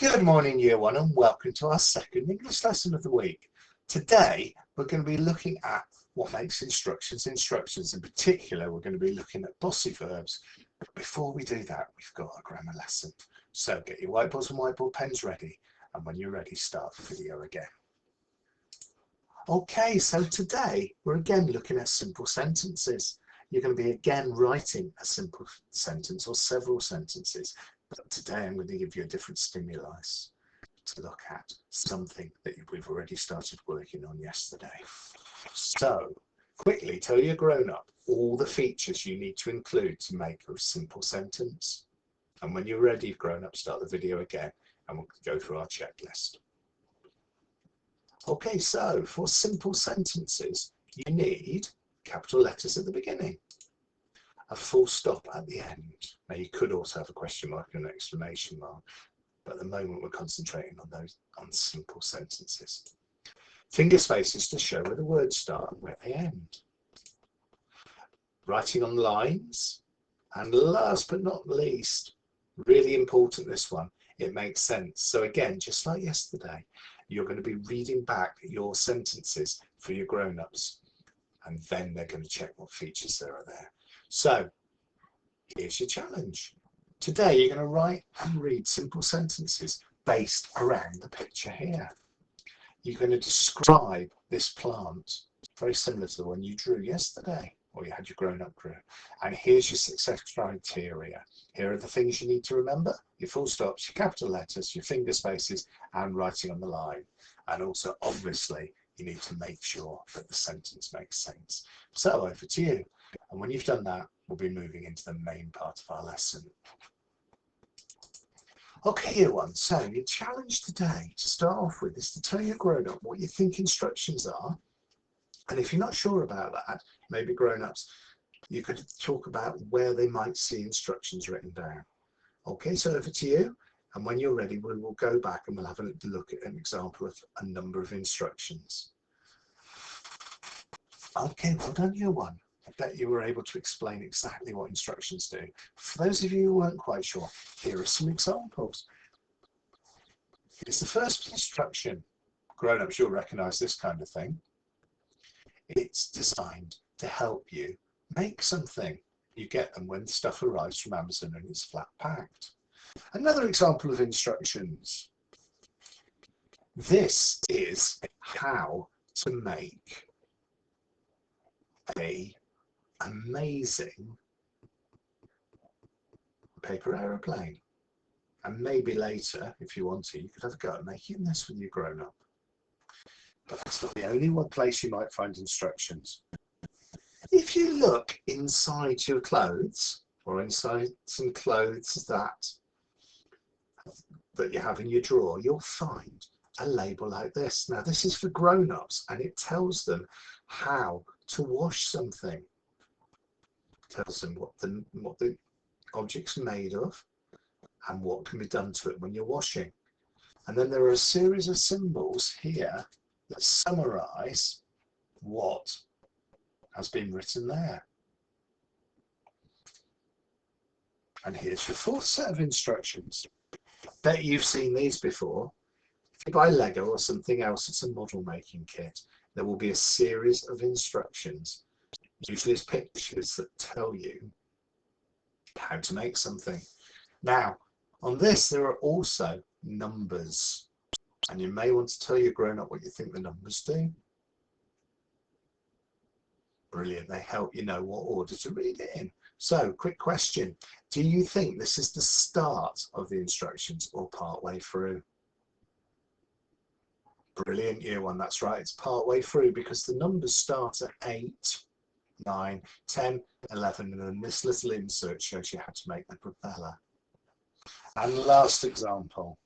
Good morning, Year 1, and welcome to our second English lesson of the week. Today, we're going to be looking at what makes instructions instructions. In particular, we're going to be looking at bossy verbs. But before we do that, we've got a grammar lesson. So get your whiteboards and whiteboard pens ready, and when you're ready, start the video again. Okay, so today, we're again looking at simple sentences. You're going to be again writing a simple sentence or several sentences. But today I'm going to give you a different stimulus to look at, something that we've already started working on yesterday. So, quickly tell your grown-up all the features you need to include to make a simple sentence. And when you're ready, grown-up, start the video again and we'll go through our checklist. Okay, so for simple sentences, you need capital letters at the beginning, a full stop at the end. Now you could also have a question mark and an exclamation mark, but at the moment we're concentrating on simple sentences. Finger spaces to show where the words start and where they end. Writing on lines, and last but not least, really important this one, it makes sense. So again, just like yesterday, you're going to be reading back your sentences for your grown-ups, and then they're going to check what features there are there. So, here's your challenge. Today you're going to write and read simple sentences based around the picture here. You're going to describe this plant, very similar to the one you drew yesterday, or you had your grown-up drew. And here's your success criteria. Here are the things you need to remember: your full stops, your capital letters, your finger spaces, and writing on the line. And also, obviously, you need to make sure that the sentence makes sense. So, over to you. And when you've done that, we'll be moving into the main part of our lesson. Okay, Year 1, so your challenge today to start off with is to tell your grown-up what you think instructions are. And if you're not sure about that, maybe grown-ups, you could talk about where they might see instructions written down. Okay, so over to you. And when you're ready, we will go back and we'll have a look at an example of a number of instructions. Okay, well done, Year 1. I bet you were able to explain exactly what instructions do. For those of you who weren't quite sure, here are some examples. Here's the first instruction. Grown-ups, you'll recognise this kind of thing. It's designed to help you make something. You get them when stuff arrives from Amazon and it's flat packed. Another example of instructions. This is how to make an amazing paper aeroplane. And maybe later, if you want to, you could have a go at making this with your grown-up. But that's not the only one place you might find instructions. If you look inside your clothes, or inside some clothes that you have in your drawer, you'll find a label like this. Now this is for grown-ups and it tells them how to wash something. It tells them what the object's made of and what can be done to it when you're washing. And then there are a series of symbols here that summarize what has been written there. And here's your fourth set of instructions. I bet you've seen these before. If you buy Lego or something else, it's a model making kit. There will be a series of instructions, usually as pictures, that tell you how to make something. Now, on this, there are also numbers. And you may want to tell your grown-up what you think the numbers do. Brilliant, they help you know what order to read it in. So, quick question. Do you think this is the start of the instructions or part way through? Brilliant, Year 1, that's right, it's part way through because the numbers start at 8, 9, 10, 11, and then this little insert shows you how to make the propeller. And last example.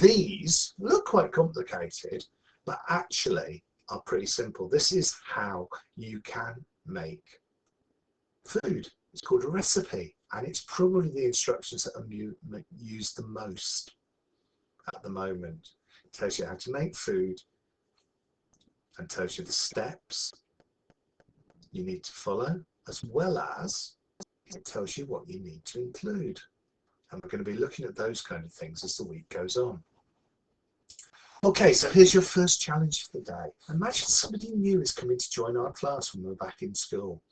These look quite complicated, but actually are pretty simple. This is how you can make food. It's called a recipe, and it's probably the instructions that are used the most at the moment. It tells you how to make food and tells you the steps you need to follow, as well as it tells you what you need to include. And we're going to be looking at those kind of things as the week goes on. Okay, so here's your first challenge for the day. Imagine somebody new is coming to join our class when we're back in school.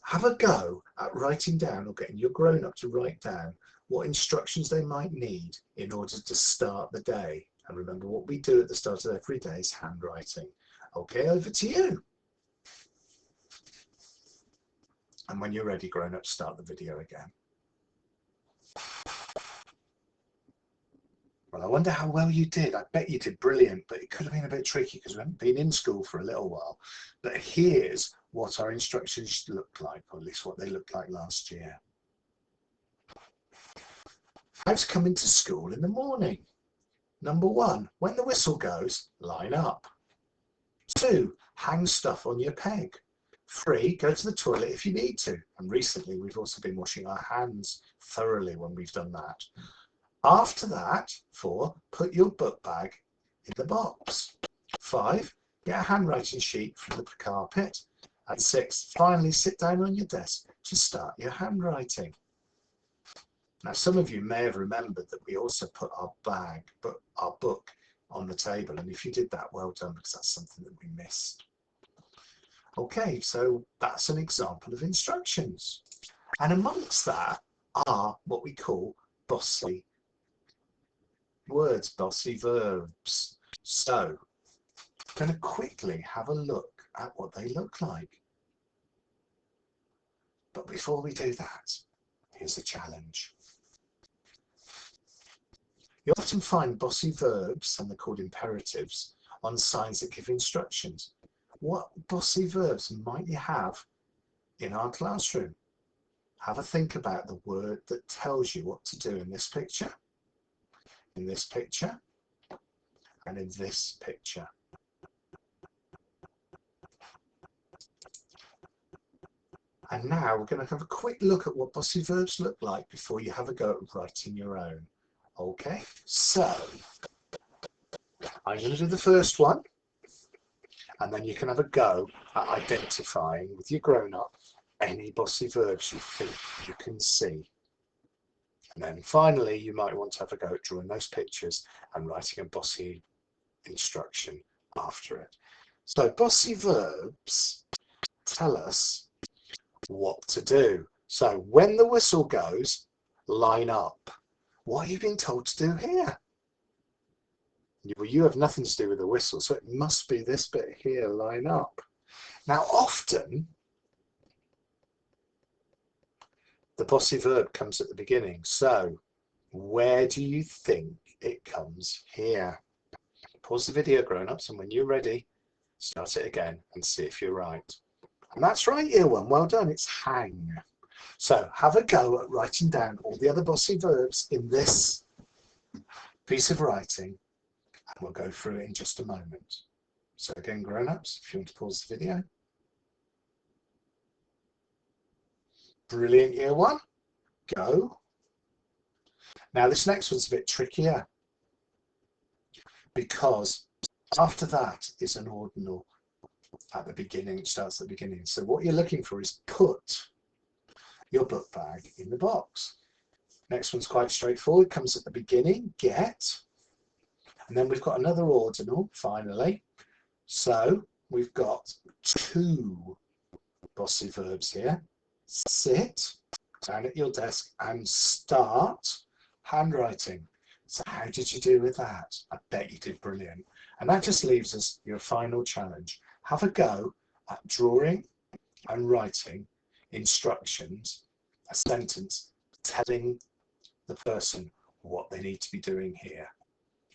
Have a go at writing down or getting your grown-up to write down what instructions they might need in order to start the day. And remember, what we do at the start of every day is handwriting. Okay, over to you. And when you're ready, grown-ups, start the video again. Well, I wonder how well you did. I bet you did brilliant, but it could have been a bit tricky because we haven't been in school for a little while. But here's what our instructions look like, or at least what they looked like last year. How to come into school in the morning. Number 1, when the whistle goes, line up. 2, hang stuff on your peg. 3, go to the toilet if you need to. And recently we've also been washing our hands thoroughly when we've done that. After that, 4, put your book bag in the box. 5, get a handwriting sheet from the carpet. And 6, finally sit down on your desk to start your handwriting. Now, some of you may have remembered that we also put our book on the table. And if you did that, well done, because that's something that we missed. Okay, so that's an example of instructions. And amongst that are what we call bossy words, bossy verbs. So I'm going to quickly have a look at what they look like. But before we do that, here's a challenge. You often find bossy verbs, and they're called imperatives, on signs that give instructions. What bossy verbs might you have in our classroom? Have a think about the word that tells you what to do in this picture, and in this picture. And now we're going to have a quick look at what bossy verbs look like before you have a go at writing your own. Okay, so I'm going to do the first one, and then you can have a go at identifying with your grown-up any bossy verbs you think you can see. And then finally, you might want to have a go at drawing those pictures and writing a bossy instruction after it. So bossy verbs tell us what to do. So when the whistle goes, line up. What are you being told to do here? Well, you have nothing to do with the whistle, so it must be this bit here, line up. Now, often, the bossy verb comes at the beginning. So, where do you think it comes here? Pause the video, grown-ups, and when you're ready, start it again and see if you're right. And that's right, year 1. Well done. It's hang. So, have a go at writing down all the other bossy verbs in this piece of writing. And we'll go through it in just a moment. So again, grown-ups, if you want to pause the video. Brilliant, year 1. Go. Now this next one's a bit trickier, because after that is an ordinal at the beginning. It starts at the beginning. So what you're looking for is put your book bag in the box. Next one's quite straightforward. Comes at the beginning, get. And then we've got another ordinal, finally. So we've got 2 bossy verbs here. Sit down at your desk and start handwriting. So how did you do with that? I bet you did brilliant. And that just leaves us your final challenge. Have a go at drawing and writing instructions, a sentence telling the person what they need to be doing here.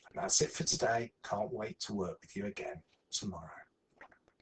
And that's it for today. Can't wait to work with you again tomorrow.